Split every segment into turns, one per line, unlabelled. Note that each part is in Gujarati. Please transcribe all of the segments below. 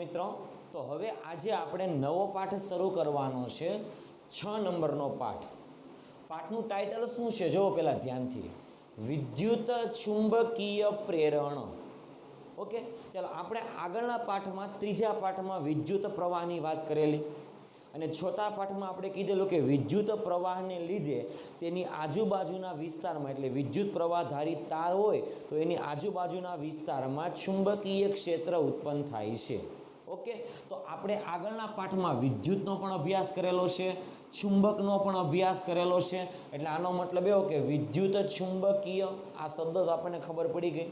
મિત્રો, તો હવે આજે આપણે નવો પાઠ શરૂ કરવાનો છે, 6 નંબરનો પાઠ. પાઠનું ટાઇટલ શું છે જો પહેલાં ધ્યાનથી, વિદ્યુત ચુંબકીય પ્રેરણ. ઓકે, ચાલો આપણે આગળના પાઠમાં ત્રીજા પાઠમાં વિદ્યુત પ્રવાહની વાત કરેલી અને ચોથા પાઠમાં આપણે કીધેલું કે વિદ્યુત પ્રવાહને લીધે તેની આજુબાજુના વિસ્તારમાં, એટલે વિદ્યુત પ્રવાહધારી તાર હોય તો એની આજુબાજુના વિસ્તારમાં ચુંબકીય ક્ષેત્ર ઉત્પન્ન થાય છે. ઓકે, તો આપણે આગળના પાઠમાં વિદ્યુતનો પણ અભ્યાસ કરેલો છે, ચુંબકનો પણ અભ્યાસ કરેલો છે. એટલે આનો મતલબ એવો કે વિદ્યુત ચુંબકીય આ શબ્દ તો આપણને ખબર પડી ગઈ.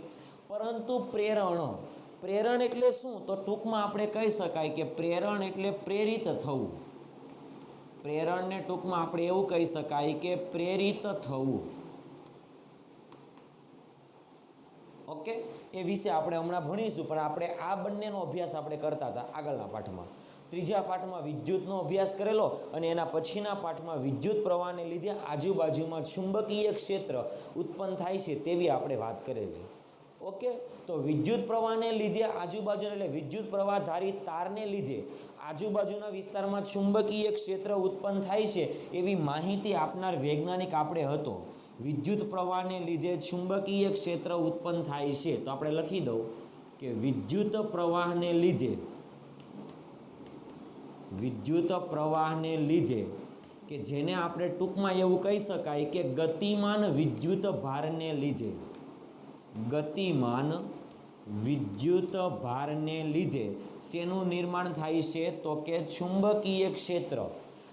પરંતુ પ્રેરણ એટલે શું? તો ટૂંકમાં આપણે કહી શકાય કે પ્રેરણ એટલે પ્રેરિત થવું. પ્રેરણને ટૂંકમાં આપણે એવું કહી શકાય કે પ્રેરિત થવું. ઓકે, એ વિશે આપણે હમણાં ભણીશું, પણ આપણે આ બંનેનો અભ્યાસ આપણે કરતા હતા આગળના પાઠમાં. ત્રીજા પાઠમાં વિદ્યુતનો અભ્યાસ કરેલો અને એના પછીના પાઠમાં વિદ્યુત પ્રવાહને લીધે આજુબાજુમાં ચુંબકીય ક્ષેત્ર ઉત્પન્ન થાય છે તેવી આપણે વાત કરેલી. ઓકે, તો વિદ્યુત પ્રવાહને લીધે આજુબાજુ, એટલે વિદ્યુત પ્રવાહધારી તારને લીધે આજુબાજુના વિસ્તારમાં ચુંબકીય ક્ષેત્ર ઉત્પન્ન થાય છે એવી માહિતી આપનાર વૈજ્ઞાનિક આપણે હતો. વિદ્યુત પ્રવાહને લીધે ચુંબકીય ક્ષેત્ર ઉત્પન્ન થાય છે, તો આપણે લખી દઉં કે વિદ્યુત પ્રવાહને લીધે કે જેને આપણે ટૂંકમાં એવું કહી શકાય કે ગતિમાન વિદ્યુત ભારને લીધે, ગતિમાન વિદ્યુત ભારને લીધે શેનું નિર્માણ થાય છે? તો કે ચુંબકીય ક્ષેત્ર,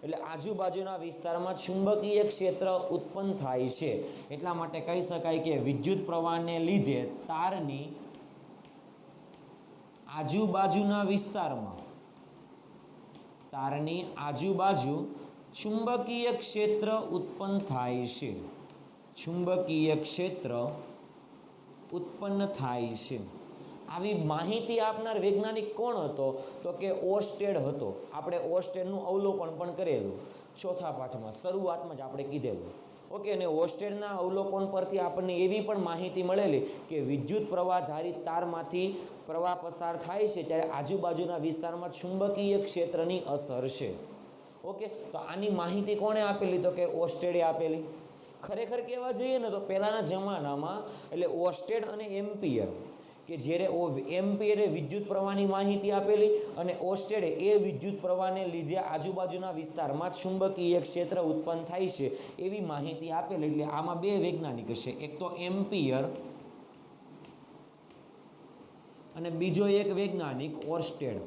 એટલે આજુબાજુના વિસ્તારમાં ચુંબકીય ક્ષેત્ર ઉત્પન્ન થાય છે. એટલા માટે કહી શકાય કે વિદ્યુત પ્રવાહને લીધે તારની આજુબાજુના વિસ્તારમાં, તારની આજુબાજુ ચુંબકીય ક્ષેત્ર ઉત્પન્ન થાય છે. ચુંબકીય ક્ષેત્ર ઉત્પન્ન થાય છે. આવી માહિતી આપનાર વૈજ્ઞાનિક કોણ હતો? તો કે ઓર્સ્ટેડ હતો. આપણે ઓર્સ્ટેડનું અવલોકન પણ કરેલું ચોથા પાઠમાં, શરૂઆતમાં જ આપણે કીધેલું. ઓકે, અને ઓર્સ્ટેડના અવલોકન પરથી આપણને એવી પણ માહિતી મળેલી કે વિદ્યુત પ્રવાહધારી તારમાંથી પ્રવાહ પસાર થાય છે ત્યારે આજુબાજુના વિસ્તારમાં ચુંબકીય ક્ષેત્રની અસર છે. ઓકે, તો આની માહિતી કોણે આપેલી? તો કે ઓર્સ્ટેડે આપેલી. ખરેખર કહેવા જઈએ ને તો પહેલાંના જમાનામાં એટલે ઓર્સ્ટેડ અને એમ્પિયર, કે જ્યારે એમ્પિયરે વિદ્યુત પ્રવાહની માહિતી આપેલી અને ઓર્સ્ટેડે એ વિદ્યુત પ્રવાહને લીધે આજુબાજુના વિસ્તારમાં ચુંબકીય ક્ષેત્ર ઉત્પન્ન થાય છે એવી માહિતી આપેલી. એટલે આમાં બે વૈજ્ઞાનિક છે, એક તો એમ્પિયર અને બીજો એક વૈજ્ઞાનિક ઓર્સ્ટેડ.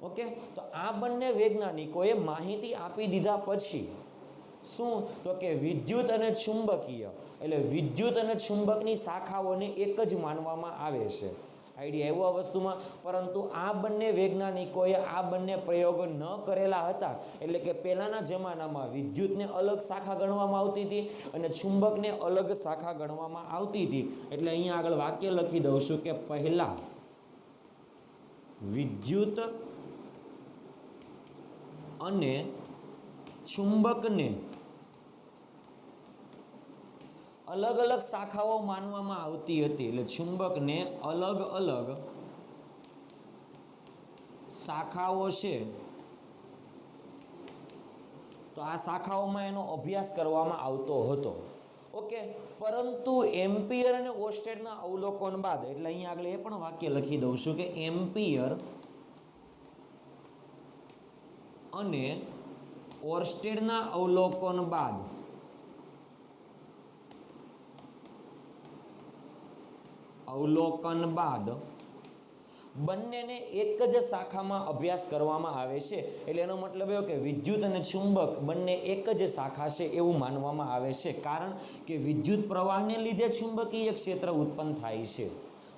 ઓકે, તો આ બંને વૈજ્ઞાનિકોએ માહિતી આપી દીધા પછી શું? તો કે વિદ્યુત અને ચુંબકીય, એટલે વિદ્યુત અને ચુંબકની શાખાઓને એક જ માનવામાં આવે છે. આઈડિયા એવો આ વસ્તુમાં. પરંતુ આ બંને વૈજ્ઞાનિકોએ આ બંને પ્રયોગો ન કરેલા હતા. એટલે કે પહેલાંના જમાનામાં વિદ્યુતને અલગ શાખા ગણવામાં આવતી હતી અને ચુંબકને અલગ શાખા ગણવામાં આવતી હતી. એટલે અહીંયા આગળ વાક્ય લખી દઉં છું કે પહેલા વિદ્યુત અને ચુંબકને અલગ અલગ શાખાઓ માનવામાં આવતી હતી. એટલે ચુંબકને અલગ અલગ શાખાઓ છે, તો આ શાખાઓમાં એનો અભ્યાસ કરવામાં આવતો હતો. ઓકે, પરંતુ એમ્પિયર અને ઓર્સ્ટેડના અવલોકન બાદ, એટલે અહીંયા આગળ એ પણ વાક્ય લખી દઉં છું કે એમ્પિયર અને ઓર્સ્ટેડના અવલોકન બાદ બંનેને એક જ શાખામાં અભ્યાસ કરવામાં આવે છે. એટલે એનો મતલબ એવો કે વિદ્યુત અને ચુંબક બંને એક જ શાખા છે એવું માનવામાં આવે છે, કારણ કે વિદ્યુત પ્રવાહને લીધે ચુંબકીય ક્ષેત્ર ઉત્પન્ન થાય છે.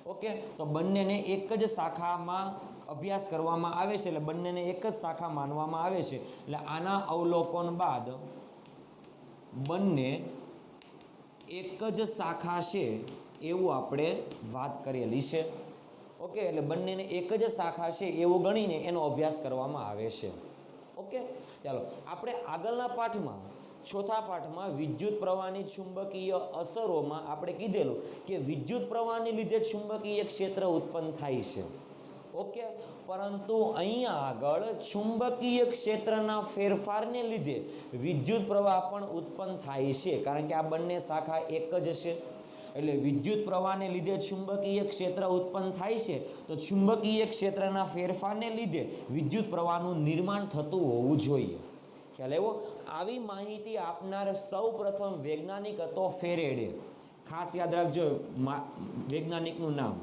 ઓકે, તો બંનેને એક જ શાખામાં અભ્યાસ કરવામાં આવે છે, એટલે બંનેને એક જ શાખા માનવામાં આવે છે. એટલે આના અવલોકન બાદ બંને એક જ શાખા છે એવું આપણે વાત કરેલી છે. ઓકે, એટલે બંનેને એક જ શાખા છે એવું ગણીને એનો અભ્યાસ કરવામાં આવે છે. ઓકે, ચાલો આપણે આગળના પાઠમાં ચોથા પાઠમાં વિદ્યુત પ્રવાહની ચુંબકીય અસરોમાં આપણે કીધેલું કે વિદ્યુત પ્રવાહને લીધે ચુંબકીય ક્ષેત્ર ઉત્પન્ન થાય છે. ઓકે, પરંતુ અહીંયા આગળ ચુંબકીય ક્ષેત્રના ફેરફારને લીધે વિદ્યુત પ્રવાહ પણ ઉત્પન્ન થાય છે, કારણ કે આ બંને શાખા એક જ હશે. એટલે વિદ્યુત પ્રવાહને લીધે ચુંબકીય ક્ષેત્ર ઉત્પન્ન થાય છે, તો ચુંબકીય ક્ષેત્રના ફેરફારને લીધે વિદ્યુત પ્રવાહનું નિર્માણ થતું હોવું જોઈએ. ખ્યાલ આવ્યો? આવી માહિતી આપનાર સૌ પ્રથમ વૈજ્ઞાનિક હતો ફેરેડે. ખાસ યાદ રાખજો વૈજ્ઞાનિકનું નામ.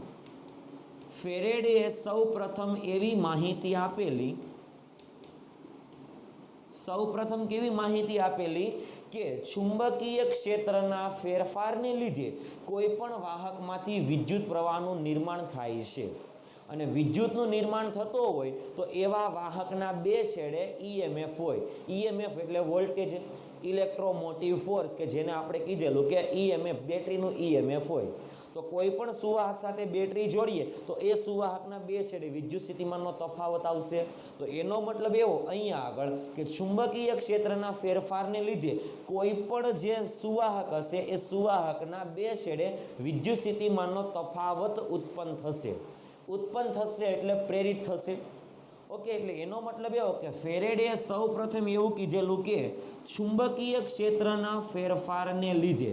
ફેરેડે સૌ પ્રથમ એવી માહિતી આપેલી, સૌ પ્રથમ કેવી માહિતી આપેલી કે ચુંબકીય ક્ષેત્રના ફેરફારને લીધે કોઈ પણ વાહકમાંથી વિદ્યુત પ્રવાહનું નિર્માણ થાય છે, અને વિદ્યુતનું નિર્માણ થતો હોય તો એવા વાહકના બે છેડે ઈએમએફ હોય. ઈએમએફ એટલે વોલ્ટેજ ઇલેક્ટ્રોમોટિવ ફોર્સ, કે જેને આપણે કીધેલું કે ઈએમએફ બેટરીનું ઈએમએફ હોય. તો કોઈ પણ સુવાહક સાથે બેટરી જોડીએ તો એ સુવાહકના બે છેડે વિદ્યુત સ્થિતિમાનનો તફાવત આવશે. તો એનો મતલબ એવો અહીંયા આગળ કે ચુંબકીય ક્ષેત્રના ફેરફારને લીધે કોઈ પણ જે સુવાહક હશે એ સુવાહકના બે છેડે વિદ્યુત સ્થિતિમાનનો તફાવત ઉત્પન્ન થશે. ઉત્પન્ન થશે એટલે પ્રેરિત થશે. ઓકે, એટલે એનો મતલબ એવો કે ફેરેડે સૌ પ્રથમ એવું કીધેલું કે ચુંબકીય ક્ષેત્રના ફેરફારને લીધે,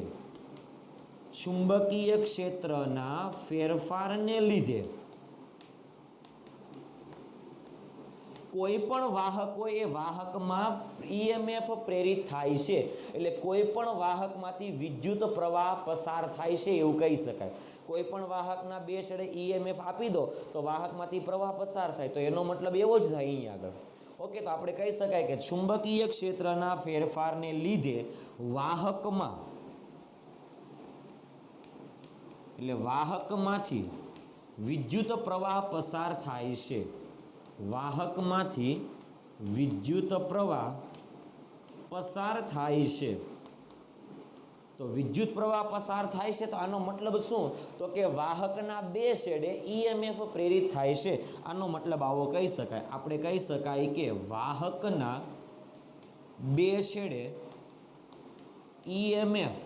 ચુંબકીય ક્ષેત્રના ફેરફારને લીધે કોઈ પણ વાહક હોય એ વાહકમાં ઈએમએફ પ્રેરિત થાય છે. એટલે કોઈ પણ વાહકમાંથી વિદ્યુત પ્રવાહ પસાર થાય છે એવું કહી શકાય. કોઈ પણ વાહકના બે છેડે ઈએમએફ આપી દો તો વાહકમાંથી પ્રવાહ પસાર થાય, તો એનો મતલબ એવો જ થાય અહીંયા આગળ. ઓકે, તો આપણે કહી શકાય કે ચુંબકીય ક્ષેત્રના ફેરફારને લીધે વાહકમાં, એટલે વાહકમાંથી વિદ્યુત પ્રવાહ પસાર થાય છે. વાહકમાંથી વિદ્યુત પ્રવાહ પસાર થાય છે. તો વિદ્યુત પ્રવાહ પસાર થાય છે તો આનો મતલબ શું? તો કે વાહકના બે છેડે ઈએમએફ પ્રેરિત થાય છે. આનો મતલબ આવો કહી શકાય. આપણે કહી શકાય કે વાહકના બે છેડે ઈએમએફ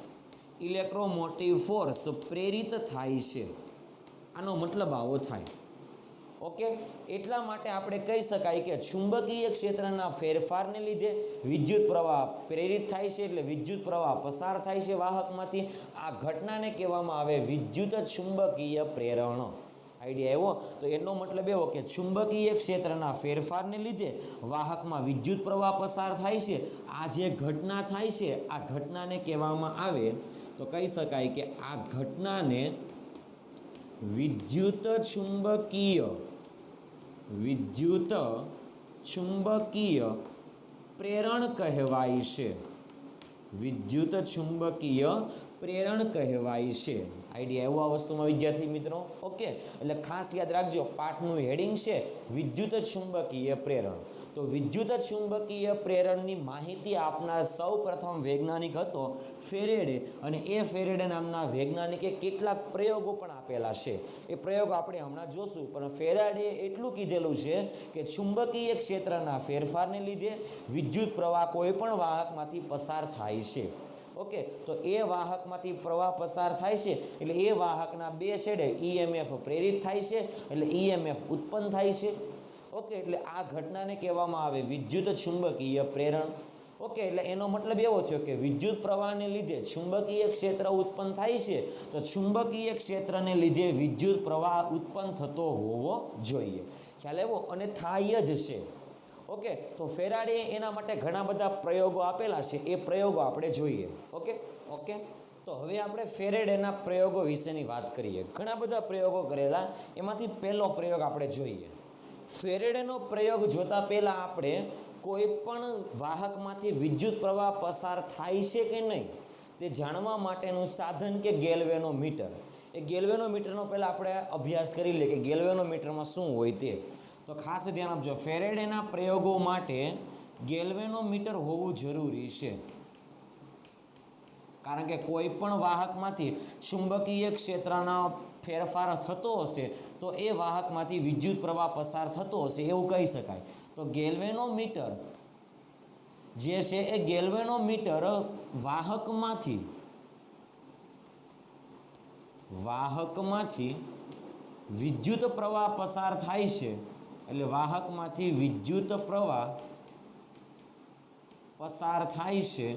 ઇલેક્ટ્રોમોટિવ ફોર્સ પ્રેરિત થાય છે. આનો મતલબ આવો થાય. ઓકે, એટલા માટે આપણે કહી શકાય કે ચુંબકીય ક્ષેત્રના ફેરફારને લીધે વિદ્યુત પ્રવાહ પ્રેરિત થાય છે, એટલે વિદ્યુત પ્રવાહ પસાર થાય છે વાહકમાંથી. આ ઘટનાને કહેવામાં આવે વિદ્યુત ચુંબકીય પ્રેરણ. આઈડિયા આવ્યો? તો એનો મતલબ એવો કે ચુંબકીય ક્ષેત્રના ફેરફારને લીધે વાહકમાં વિદ્યુત પ્રવાહ પસાર થાય છે. આ જે ઘટના થાય છે આ ઘટનાને કહેવામાં આવે, તો કહી શકાય કે આ ઘટનાને વિદ્યુત ચુંબકીય પ્રેરણ કહેવાય છે. વિદ્યુત ચુંબકીય પ્રેરણ કહેવાય છે. આઈડિયા એવું આ વસ્તુમાં વિદ્યાર્થી મિત્રો? ઓકે, એટલે ખાસ યાદ રાખજો, પાઠનું હેડિંગ છે વિદ્યુત ચુંબકીય પ્રેરણ. તો વિદ્યુત ચુંબકીય પ્રેરણની માહિતી આપનાર સૌ પ્રથમ વૈજ્ઞાનિક હતો ફેરેડે, અને એ ફેરેડે નામના વૈજ્ઞાનિકે કેટલાક પ્રયોગો પણ આપેલા છે. એ પ્રયોગો આપણે હમણાં જોશું, પણ ફેરાડે એટલું કીધેલું છે કે ચુંબકીય ક્ષેત્રના ફેરફારને લીધે વિદ્યુત પ્રવાહ કોઈ પણ વાહકમાંથી પસાર થાય છે. ઓકે, તો એ વાહકમાંથી પ્રવાહ પસાર થાય છે એટલે એ વાહકના બે છેડે ઈએમએફ પ્રેરિત થાય છે, એટલે ઈએમએફ ઉત્પન્ન થાય છે. ઓકે, એટલે આ ઘટનાને કહેવામાં આવે વિદ્યુત ચુંબકીય પ્રેરણ. ઓકે, એટલે એનો મતલબ એવો થયો કે વિદ્યુત પ્રવાહને લીધે ચુંબકીય ક્ષેત્ર ઉત્પન્ન થાય છે, તો ચુંબકીય ક્ષેત્રને લીધે વિદ્યુત પ્રવાહ ઉત્પન્ન થતો હોવો જોઈએ. ખ્યાલ આવ્યો? અને થાય જ છે. ઓકે, તો ફેરાડે એના માટે ઘણા બધા પ્રયોગો આપેલા છે, એ પ્રયોગો આપણે જોઈએ. ઓકે ઓકે તો હવે આપણે ફેરાડેના પ્રયોગો વિશેની વાત કરીએ. ઘણા બધા પ્રયોગો કરેલા, એમાંથી પહેલો પ્રયોગ આપણે જોઈએ. ફેરાડેનો પ્રયોગ જોતા પહેલા આપણે કોઈ પણ વાહકમાંથી વિદ્યુત પ્રવાહ પસાર થાય છે કે નહીં તે જાણવા માટેનું સાધન કે ગેલ્વેનોમીટર. એ ગેલ્વેનોમીટરનો પહેલાં આપણે અભ્યાસ કરી લઈએ કે ગેલ્વેનોમીટરમાં શું હોય તે. તો ખાસ ધ્યાન આપજો, ફેરાડેના પ્રયોગો માટે ગેલ્વેનોમીટર હોવું જરૂરી છે, કારણ કે કોઈ પણ વાહકમાંથી ચુંબકીય ક્ષેત્રના ફેરફાર થતો હશે તો એ વાહકમાંથી વિદ્યુત પ્રવાહ પસાર થતો હશે એવું કહી શકાય. તો ગેલ્વેનોમીટર જે છે એ ગેલ્વેનોમીટર વાહકમાંથી વિદ્યુત પ્રવાહ પસાર થાય છે, એટલે વાહકમાંથી વિદ્યુત પ્રવાહ પસાર થાય છે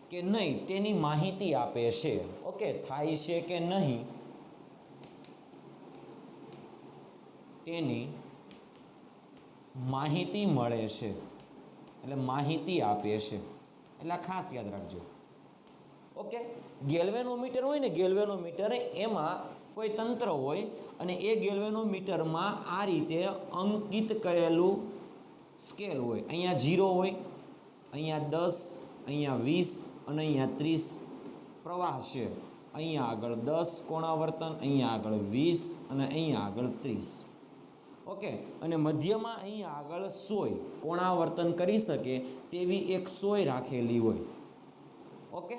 કે નહીં તેની માહિતી આપે છે. ઓકે, થાય છે કે નહીં તેની માહિતી મળે છે, એટલે માહિતી આપે છે. એટલે ખાસ યાદ રાખજો. ઓકે, ગેલ્વેનોમીટર હોય ને, ગેલ્વેનોમીટર એમાં કોઈ તંત્ર હોય અને એ ગેલ્વેનોમીટરમાં આ રીતે અંકિત કરેલું સ્કેલ હોય. અહીંયા 0 હોય, અહીંયા 10, અહીંયા 20 અને અહીંયા 30 પ્રવાહ છે. અહીંયા આગળ 10 કોણાવર્તન, અહીંયા આગળ 20 અને અહીંયા આગળ 30. ઓકે, અને મધ્યમાં અહીંયા આગળ 100 કોણાવર્તન કરી શકે તેવી એક 100 રાખેલી હોય. ઓકે,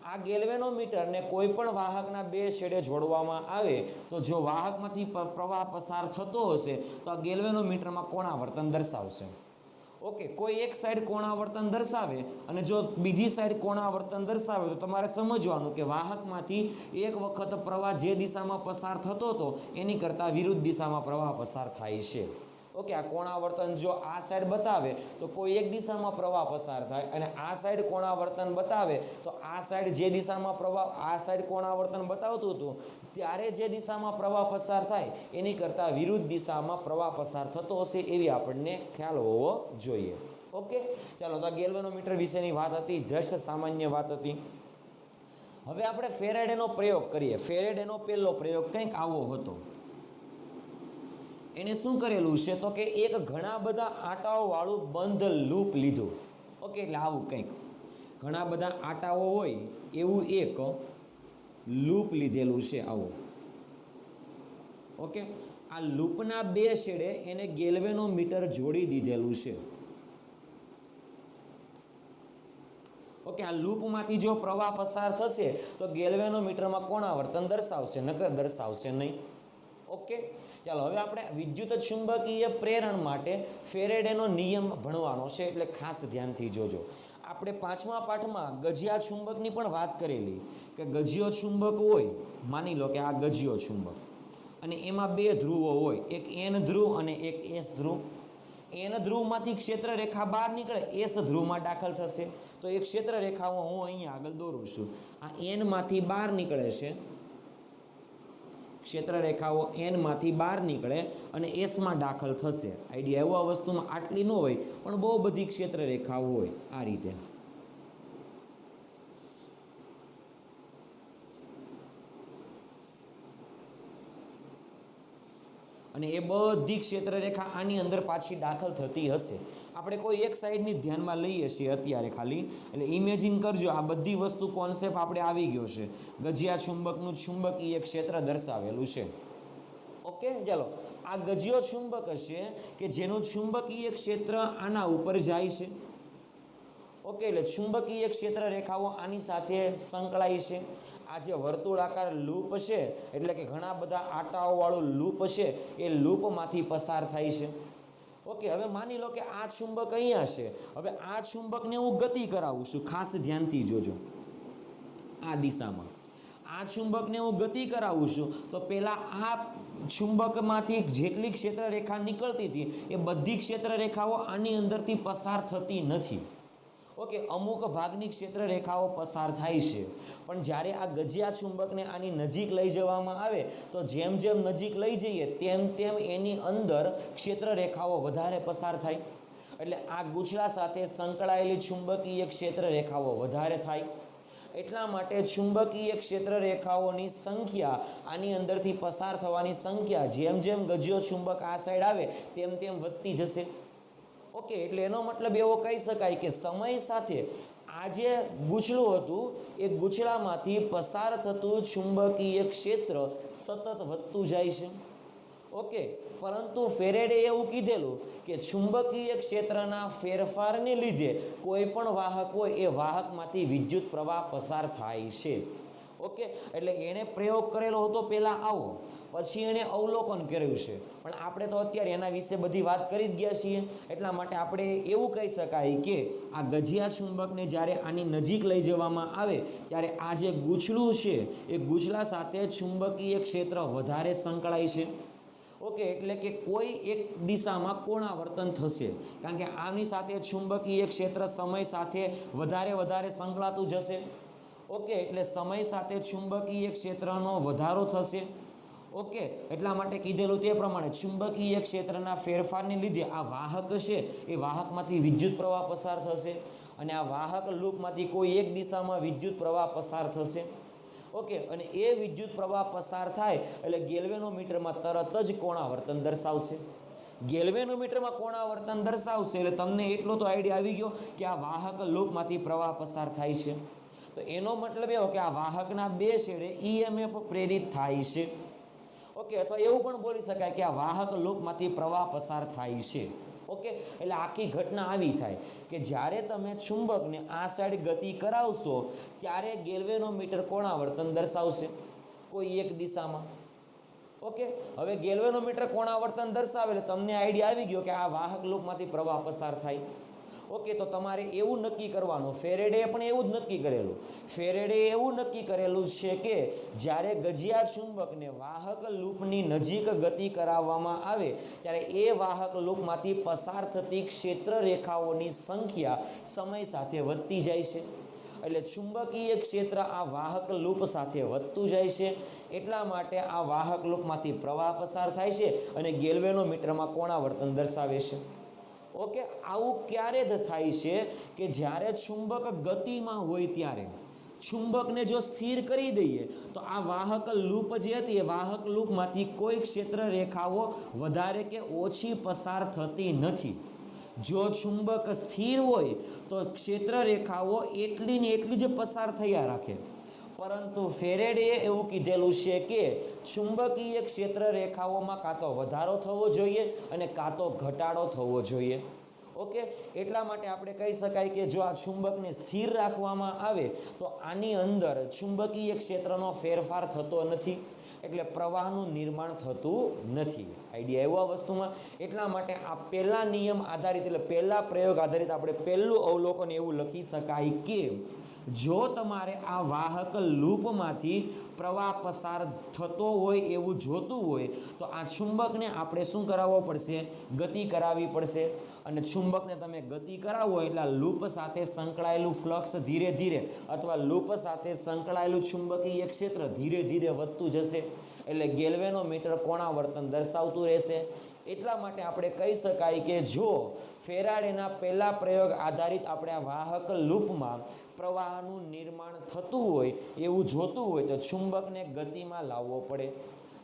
આ ગેલ્વેનોમીટરને કોઈ પણ વાહકના બે છેડે જોડવામાં આવે તો જો વાહકમાંથી પ્રવાહ પસાર થતો હશે તો આ ગેલ્વેનોમીટરમાં કોણાવર્તન દર્શાવશે. ઓકે, કોઈ એક સાઈડ કોણાવર્તન દર્શાવે અને જો બીજી સાઈડ કોણાવર્તન દર્શાવે તો તમારે સમજવાનું કે વાહકમાંથી એક વખત પ્રવાહ જે દિશામાં પસાર થતો હતો એની કરતાં વિરુદ્ધ દિશામાં પ્રવાહ પસાર થાય છે. ઓકે, આ કોણાવર્તન જો આ સાઈડ બતાવે તો કોઈ એક દિશામાં પ્રવાહ પસાર થાય અને આ સાઈડ કોણાવર્તન બતાવે તો આ સાઈડ જે દિશામાં પ્રવાહ આ સાઈડ કોણાવર્તન બતાવતું હતું ત્યારે જે દિશામાં પ્રવાહ પસાર થાય એની કરતાં વિરુદ્ધ દિશામાં પ્રવાહ પસાર થતો હશે એવી આપણને ખ્યાલ હોવો જોઈએ. ઓકે, ચાલો, તો આ ગેલ્વેનોમીટર વિશેની વાત હતી, જસ્ટ સામાન્ય વાત હતી. હવે આપણે ફેરાડેનો પ્રયોગ કરીએ. ફેરાડેનો પહેલો પ્રયોગ કંઈક આવો હતો. એને શું કરેલું છે તો કે એક ઘણા બધા આટાઓ વાળું બંધ લૂપ લીધું. ઓકે, એટલે આવું કંઈક ઘણા બધા આટાઓ હોય એવું એક લૂપ લીધેલું છે આવું. ઓકે, આ લૂપના બે છેડે એને ગેલ્વેનોમીટર જોડી દીધેલું છે. ઓકે, આ લૂપમાંથી જો પ્રવાહ પસાર થશે તો ગેલ્વેનોમીટરમાં કોણાવર્તન દર્શાવશે, નકર દર્શાવશે નહીં. ઓકે, ચાલો, હવે આપણે વિદ્યુત ચુંબકીય પ્રેરણ માટે ફેરેડેનો નિયમ ભણવાનો છે, એટલે ખાસ ધ્યાનથી જોજો. આપણે 5મા પાઠમાં ગજિયા ચુંબકની પણ વાત કરેલી કે ગજિયો ચુંબક હોય, માની લો કે આ ગજિયો ચુંબક અને એમાં બે ધ્રુવો હોય, એક એન ધ્રુવ અને એક એસ ધ્રુવ. એન ધ્રુવમાંથી ક્ષેત્ર રેખા બહાર નીકળે, એસ ધ્રુવમાં દાખલ થશે. તો એ ક્ષેત્ર રેખાઓ હું અહીંયા આગળ દોરું છું. આ એનમાંથી બહાર નીકળે છે, ક્ષેત્ર રેખાઓ એનમાંથી બહાર નીકળે અને એસમાં દાખલ થશે. આઈડિયા એવું આ વસ્તુમાં આટલી ન હોય પણ બહુ બધી ક્ષેત્ર રેખાઓ હોય આ રીતે. અને એ બધી ક્ષેત્ર રેખા આની અંદર પાછી દાખલ થતી હશે. આપણે કોઈ એક સાઈડની ધ્યાનમાં લઈએ છીએ અત્યારે ખાલી, એટલે ઇમેજિન કરજો આ બધી વસ્તુ કોન્સેપ્ટ આપણે આવી ગયો છે. ગજિયા ચુંબકનું ચુંબકીય ક્ષેત્ર દર્શાવેલું છે. ઓકે, ચાલો, આ ગજિયો ચુંબક હશે કે જેનું ચુંબકીય ક્ષેત્ર આના ઉપર જાય છે. ઓકે, એટલે ચુંબકીય ક્ષેત્ર રેખાઓ આની સાથે સંકળાય છે. આ જે વર્તુળાકાર લૂપ છે એટલે કે ઘણા બધા આટાઓ વાળું લૂપ છે એ લૂપમાંથી પસાર થાય છે. ઓકે, હવે માની લો કે આ ચુંબક અહીંયા છે. હવે આ ચુંબકને હું ગતિ કરાવું છું, ખાસ ધ્યાનથી જોજો. આ દિશામાં આ ચુંબકને હું ગતિ કરાવું છું તો પહેલાં આ ચુંબકમાંથી જેટલી ક્ષેત્ર રેખા નીકળતી હતી એ બધી ક્ષેત્ર રેખાઓ આની અંદરથી પસાર થતી નથી. ઓકે, અમુક ભાગની ક્ષેત્ર રેખાઓ પસાર થાય છે. પણ જ્યારે આ ગજિયા ચુંબકને આની નજીક લઈ જવામાં આવે તો જેમ જેમ નજીક લઈ જઈએ તેમ તેમ એની અંદર ક્ષેત્ર રેખાઓ વધારે પસાર થાય. એટલે આ ગૂંચળા સાથે સંકળાયેલી ચુંબકીય ક્ષેત્ર રેખાઓ વધારે થાય. એટલા માટે ચુંબકીય ક્ષેત્ર રેખાઓની સંખ્યા આની અંદરથી પસાર થવાની સંખ્યા જેમ જેમ ગજિયો ચુંબક આ સાઈડ આવે તેમ તેમ વધતી જશે. ઓકે, એટલે એનો મતલબ એવો કહી શકાય કે સમય સાથે આ જે ગૂંચળું હતું એ ગૂંચળામાંથી પસાર થતું ચુંબકીય ક્ષેત્ર સતત વધતું જાય છે. ઓકે, પરંતુ ફેરેડે એવું કીધેલું કે ચુંબકીય ક્ષેત્રના ફેરફારને લીધે કોઈ પણ વાહક હોય એ વાહકમાંથી વિદ્યુત પ્રવાહ પસાર થાય છે. ઓકે, એટલે એણે પ્રયોગ કરેલો હતો પહેલાં આવો, પછી એણે અવલોકન કર્યું છે, પણ આપણે તો અત્યારે એના વિશે બધી વાત કરી જ ગયા છીએ. એટલા માટે આપણે એવું કહી શકાય કે આ ગજિયા ચુંબકને જ્યારે આની નજીક લઈ જવામાં આવે ત્યારે આ જે ગૂંચળું છે એ ગૂંચળા સાથે ચુંબકીય ક્ષેત્ર વધારે સંકળાય છે. ઓકે, એટલે કે કોઈ એક દિશામાં કોણાવર્તન થશે, કારણ કે આની સાથે ચુંબકીય ક્ષેત્ર સમય સાથે વધારે સંકળાતું જશે. ઓકે, એટલે સમય સાથે ચુંબકીય ક્ષેત્રનો વધારો થશે. ઓકે, એટલા માટે કીધેલું તે પ્રમાણે ચુંબકીય ક્ષેત્રના ફેરફારને લીધે આ વાહક છે એ વાહકમાંથી વિદ્યુત પ્રવાહ પસાર થશે, અને આ વાહક લૂપમાંથી કોઈ એક દિશામાં વિદ્યુત પ્રવાહ પસાર થશે. ઓકે, અને એ વિદ્યુત પ્રવાહ પસાર થાય એટલે ગેલ્વેનોમીટરમાં તરત જ કોણાવર્તન દર્શાવશે. ગેલ્વેનોમીટરમાં કોણાવર્તન દર્શાવશે એટલે તમને એટલો તો આઈડિયા આવી ગયો કે આ વાહક લૂપમાંથી પ્રવાહ પસાર થાય છે. તો એનો મતલબ એવો કે આ વાહકના બે છેડે EMF પ્રેરિત થાય છે. ઓકે, અથવા એવું પણ બોલી શકાય કે આ વાહક લૂપમાંથી પ્રવાહ પસાર થાય છે. ઓકે, એટલે આખી ઘટના આવી થાય કે જ્યારે તમે ચુંબકને આ સાઈડ ગતિ કરાવશો ત્યારે ગેલ્વેનોમીટર કોણાવર્તન દર્શાવશે કોઈ એક દિશામાં. ઓકે, હવે ગેલ્વેનોમીટર કોણાવર્તન દર્શાવે એટલે તમને આઈડિયા આવી ગયો કે આ વાહક લૂપમાંથી પ્રવાહ પસાર થાય. ઓકે, તો તમારે એવું નક્કી કરવાનું, ફેરેડે પણ એવું જ નક્કી કરેલું. ફેરેડે એવું નક્કી કરેલું છે કે જ્યારે ગજિયા ચુંબકને વાહક લૂપની નજીક ગતિ કરાવવામાં આવે ત્યારે એ વાહક લૂપમાંથી પસાર થતી ક્ષેત્ર રેખાઓની સંખ્યા સમય સાથે વધતી જાય છે. એટલે ચુંબકીય ક્ષેત્ર આ વાહક લૂપ સાથે વધતું જાય છે. એટલા માટે આ વાહક લૂપમાંથી પ્રવાહ પસાર થાય છે અને ગેલ્વેનોમીટરમાં કોણાવર્તન દર્શાવે છે. ઓકે, આવું ક્યારે જ થાય છે કે જ્યારે ચુંબક ગતિમાં હોય ત્યારે. ચુંબકને જો સ્થિર કરી દઈએ તો આ વાહક લૂપ જે હતી એ વાહક લૂપમાંથી કોઈ ક્ષેત્ર રેખાઓ વધારે કે ઓછી પસાર થતી નથી. જો ચુંબક સ્થિર હોય તો ક્ષેત્ર રેખાઓ એટલી ને એટલી જ પસાર થયા રાખે. પરંતુ ફેરેડેએ એવું કીધેલું છે કે ચુંબકીય ક્ષેત્ર રેખાઓમાં કાં તો વધારો થવો જોઈએ અને કાં તો ઘટાડો થવો જોઈએ. ઓકે, એટલા માટે આપણે કહી શકાય કે જો આ ચુંબકને સ્થિર રાખવામાં આવે તો આની અંદર ચુંબકીય ક્ષેત્રનો ફેરફાર થતો નથી, એટલે પ્રવાહનું નિર્માણ થતું નથી. આઈડિયા એવો આ વસ્તુમાં. એટલા માટે આ પહેલા નિયમ આધારિત એટલે પહેલા પ્રયોગ આધારિત આપણે પહેલું અવલોકન એવું લખી શકાય કે જો તમારે આ વાહક લૂપમાંથી પ્રવાહ પસાર થતો હોય એવું જોતું હોય તો આ ચુંબકને આપણે શું કરાવવો પડશે? ગતિ કરાવવી પડશે. અને ચુંબકને તમે ગતિ કરાવો એટલે લૂપ સાથે સંકળાયેલું ફ્લક્સ ધીરે ધીરે અથવા લૂપ સાથે સંકળાયેલું ચુંબકીય ક્ષેત્ર ધીરે ધીરે વધતું જશે. એટલે ગેલ્વેનોમીટર કોણાવર્તન દર્શાવતું રહેશે. એટલા માટે આપણે કહી શકાય કે જો ફેરાડેના પહેલા પ્રયોગ આધારિત આપણે આ વાહક લૂપમાં પ્રવાહનું નિર્માણ થતું હોય એવું જોતું હોય તો ચુંબકને ગતિમાં લાવવો પડે.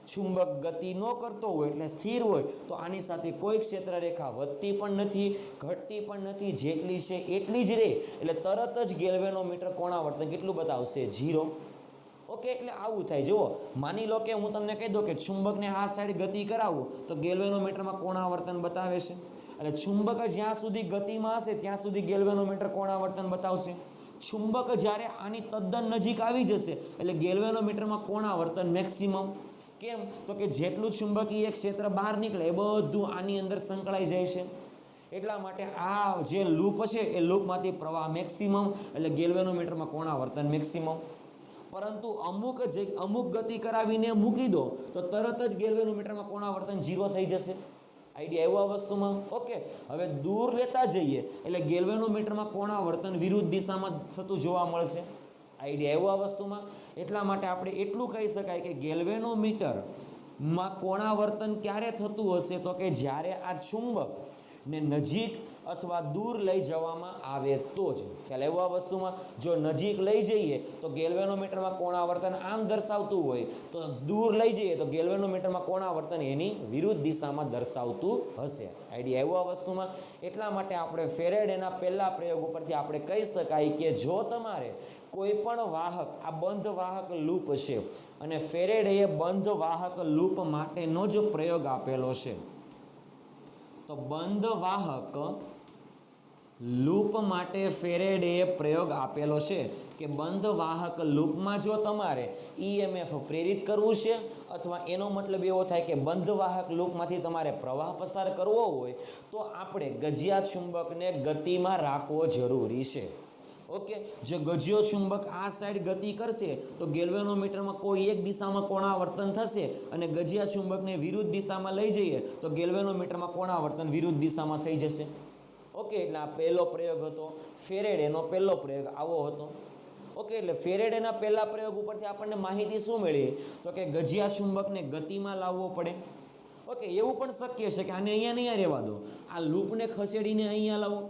ચુંબક ગતિ ન કરતો હોય એટલે સ્થિર હોય તો આની સાથે કોઈ ક્ષેત્ર રેખા વધતી પણ નથી, ઘટતી પણ નથી, જેટલી છે એટલી જ રહે. એટલે તરત જ ગેલ્વેનોમીટર કોણાવર્તન કેટલું બતાવશે? 0. ઓકે, એટલે આવું થાય. જુઓ, માની લો કે હું તમને કહી દઉં કે ચુંબકને આ સાઈડ ગતિ કરાવું તો ગેલ્વેનોમીટરમાં કોણાવર્તન બતાવે છે. એટલે ચુંબક જ્યાં સુધી ગતિમાં હશે ત્યાં સુધી ગેલ્વેનોમીટર કોણાવર્તન બતાવશે. ચુંબક જ્યારે આની તદ્દન નજીક આવી જશે એટલે ગેલ્વેનોમીટરમાં કોણાવર્તન મેક્સિમમ. કેમ? તો કે જેટલું ચુંબકીય ક્ષેત્ર બહાર નીકળે એ બધું આની અંદર સંકળાઈ જાય છે. એટલા માટે આ જે લૂપ છે એ લૂપમાંથી પ્રવાહ મેક્સિમમ એટલે ગેલ્વેનોમીટરમાં કોણાવર્તન મેક્સિમમ. પરંતુ અમુક ગતિ કરાવીને મૂકી દો તો તરત જ ગેલ્વેનોમીટરમાં કોણાવર્તન 0 થઈ જશે. આઈડિયા એવો આ વસ્તુમાં. ઓકે, હવે દૂર લેતા જઈએ એટલે ગેલ્વેનોમીટરમાં કોણાવર્તન વિરુદ્ધ દિશામાં થતું જોવા મળશે. આઈડિયા એવો આ વસ્તુમાં. એટલા માટે આપણે એટલું કહી શકાય કે ગેલ્વેનોમીટરમાં કોણાવર્તન ક્યારે થતું હશે તો કે જ્યારે આ ચુંબકને નજીક અથવા દૂર લઈ જવામાં આવે તો જ. ખ્યાલ એવો આ વસ્તુમાં. જો નજીક લઈ જઈએ તો ગેલ્વેનોમીટરમાં કોણાવર્તન આમ દર્શાવતું હોય તો દૂર લઈ જઈએ તો ગેલ્વેનોમીટરમાં કોણાવર્તન એની વિરુદ્ધ દિશામાં દર્શાવતું હશે. આઈડિયા એવો આ વસ્તુમાં. એટલા માટે આપણે ફેરેડેના પહેલા પ્રયોગ ઉપરથી આપણે કહી શકાય કે જો તમારે કોઈ પણ વાહક આ બંધ વાહક લૂપ છે અને ફેરેડેએ બંધ વાહક લૂપ માટેનો જ પ્રયોગ આપેલો છે. તો બંધ વાહક લૂપ માટે ફેરેડેએ પ્રયોગ આપેલો છે કે બંધ વાહક લૂપમાં જો તમારે ઈએમએફ પ્રેરિત કરવું છે અથવા એનો મતલબ એવો થાય કે બંધ વાહક લૂપમાંથી તમારે પ્રવાહ પસાર કરવો હોય તો આપણે ગજિયા ચુંબકને ગતિમાં રાખવો જરૂરી છે. ઓકે, જો ગજિયો ચુંબક આ સાઈડ ગતિ કરશે તો ગેલ્વેનોમીટરમાં કોઈ એક દિશામાં કોણાવર્તન થશે અને ગજિયા ચુંબકને વિરુદ્ધ દિશામાં લઈ જઈએ તો ગેલ્વેનોમીટરમાં કોણાવર્તન વિરુદ્ધ દિશામાં થઈ જશે. ઓકે, એટલે આ પહેલો પ્રયોગ હતો. ફેરેડેનો પહેલો પ્રયોગ આવો હતો. ઓકે, એટલે ફેરેડેના પહેલા પ્રયોગ ઉપરથી આપણને માહિતી શું મળી તો કે ગજિયા ચુંબકને ગતિમાં લાવવો પડે. ઓકે, એવું પણ શક્ય છે કે આને અહીંયા નહીં રહેવા દો, આ લૂપને ખસેડીને અહીંયા લાવો.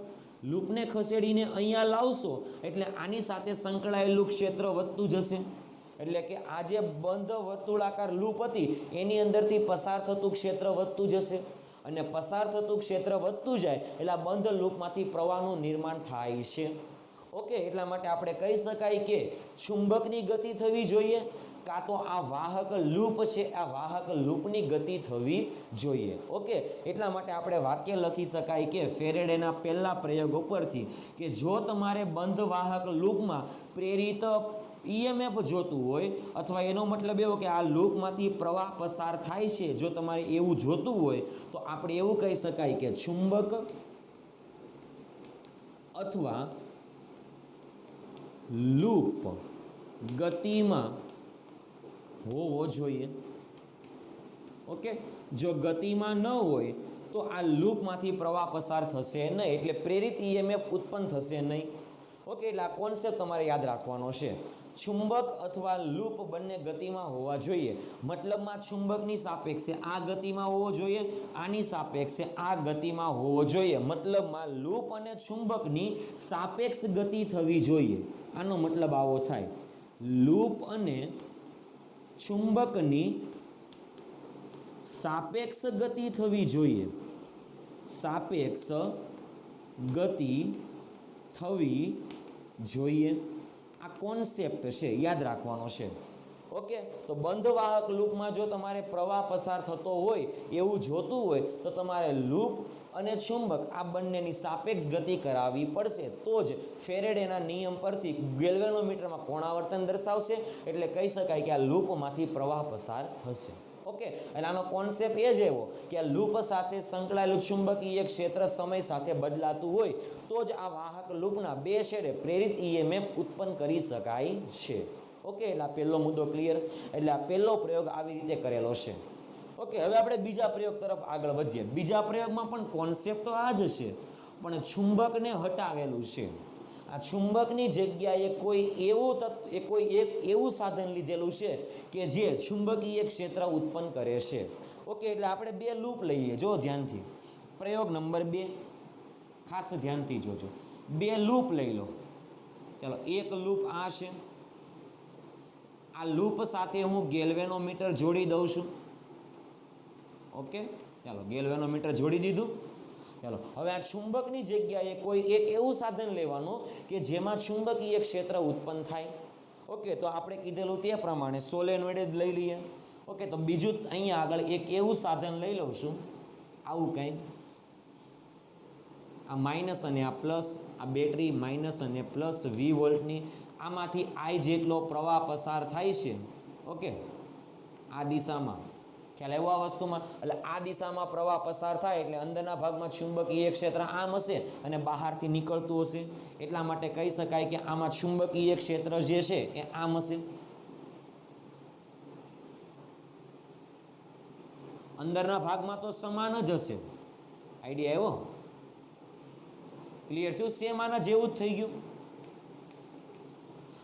લૂપને ખસેડીને અહીંયા લાવશો એટલે આની સાથે સંકળાયેલું ક્ષેત્ર વધતું જશે. એટલે કે આ જે બંધ વર્તુળાકાર લૂપ હતી એની અંદરથી પસાર થતું ક્ષેત્ર વધતું જશે અને પસાર થતું ક્ષેત્ર વધતું જાય એટલે આ બંધ લૂપમાંથી પ્રવાહનું નિર્માણ થાય છે. ઓકે, એટલા માટે આપણે કહી શકાય કે ચુંબકની ગતિ થવી જોઈએ કાં તો આ વાહક લૂપ છે આ વાહક લૂપની ગતિ થવી જોઈએ. ઓકે, એટલા માટે આપણે વાક્ય લખી શકાય કે ફેરેડેના પહેલા પ્રયોગ ઉપરથી કે જો તમારે બંધ વાહક લૂપમાં પ્રેરિત ઈએમએફ જોતું હોય અથવા એનો મતલબ એવો કે આ લૂપમાંથી પ્રવાહ પસાર થાય છે જો તમારે એવું જોતું હોય તો આપણે એવું કહી શકાય કે ચુંબક અથવા લૂપ ગતિમાં હોવો જોઈએ. ઓકે, જો ગતિમાં ન હોય તો આ લૂપમાંથી પ્રવાહ પસાર થશે નહીં એટલે પ્રેરિત ઈએમએફ ઉત્પન્ન થશે નહીં. ઓકે, એટલે આ કોન્સેપ્ટ તમારે યાદ રાખવાનો છે. ચુંબક અથવા લૂપ બંને ગતિમાં હોવા જોઈએ. મતલબમાં ચુંબકની સાપેક્ષે આ ગતિમાં હોવો જોઈએ, આની સાપેક્ષે આ ગતિમાં હોવો જોઈએ. મતલબમાં લૂપ અને ચુંબકની સાપેક્ષ ગતિ થવી જોઈએ. આનો મતલબ આવો થાય, લૂપ અને ચુંબકની સાપેક્ષ ગતિ થવી જોઈએ. સાપેક્ષ ગતિ થવી જોઈએ. આ કોન્સેપ્ટ છે, યાદ રાખવાનો છે. ઓકે, તો બંધ વાહક લૂપમાં જો તમારે પ્રવાહ પસાર થતો હોય એવું જોતું હોય તો તમારે લૂપ અને ચુંબક આ બંનેની સાપેક્ષ ગતિ કરાવવી પડશે તો જ ફેરેડેના નિયમ પરથી ગેલ્વેનોમીટરમાં કોણાવર્તન દર્શાવશે એટલે કહી શકાય કે આ લૂપમાંથી પ્રવાહ પસાર થશે. ઓકે, એટલે આનો કોન્સેપ્ટ એ જ એવો કે આ લૂપ સાથે સંકળાયેલું ચુંબકીય ક્ષેત્ર સમય સાથે બદલાતું હોય તો જ આ વાહક લૂપના બે છેડે પ્રેરિત ઈએમએફ ઉત્પન્ન કરી શકાય છે. ઓકે, એટલે આ પહેલો મુદ્દો ક્લિયર. એટલે આ પહેલો પ્રયોગ આવી રીતે કરેલો છે. ઓકે, હવે આપણે બીજા પ્રયોગ તરફ આગળ વધીએ. બીજા પ્રયોગમાં પણ કોન્સેપ્ટ તો આ જ છે પણ ચુંબકને હટાવેલું છે. આ ચુંબકની જગ્યાએ કોઈ એક એવું સાધન લીધેલું છે કે જે ચુંબકીય ક્ષેત્ર ઉત્પન્ન કરે છે. ઓકે, એટલે આપણે બે લૂપ લઈએ. જો ધ્યાનથી પ્રયોગ નંબર 2 ખાસ ધ્યાનથી જોજો. બે લૂપ લઈ લો. ચાલો, એક લૂપ આ છે. આ લૂપ સાથે હું ગેલ્વેનોમીટર જોડી દઉં છું. ઓકે, ચાલો ગેલ્વેનોમીટર જોડી દીધું. ચાલો, હવે આ ચુંબકની જગ્યાએ કોઈ એક એવું સાધન લેવાનું કે જેમાં ચુંબકીય ક્ષેત્ર ઉત્પન્ન થાય. ઓકે, તો આપણે કીધેલું તે પ્રમાણે સોલેનોઇડ લઈ લઈએ. ઓકે, તો બીજું અહીંયા આગળ એક એવું સાધન લઈ લઉં છું આવું કંઈ. આ માઇનસ અને આ પ્લસ, આ બેટરી માઇનસ અને પ્લસ 20 વોલ્ટની, આમાંથી આઈ જેટલો પ્રવાહ પસાર થાય છે. ઓકે, આ દિશામાં ખ્યાલ આવ્યો આ વસ્તુમાં. એટલે આ દિશામાં પ્રવાહ પસાર થાય એટલે અંદરના ભાગમાં ચુંબકીય ક્ષેત્ર આમ હશે અને બહારથી નીકળતું હશે. એટલા માટે કહી શકાય કે આમાં ચુંબકીય ક્ષેત્ર જે છે એ આમ હશે. અંદરના ભાગમાં તો સમાન જ હશે. આઈડિયા આવ્યો? ક્લિયર થયું? સેમ આના જેવું જ થઈ ગયું.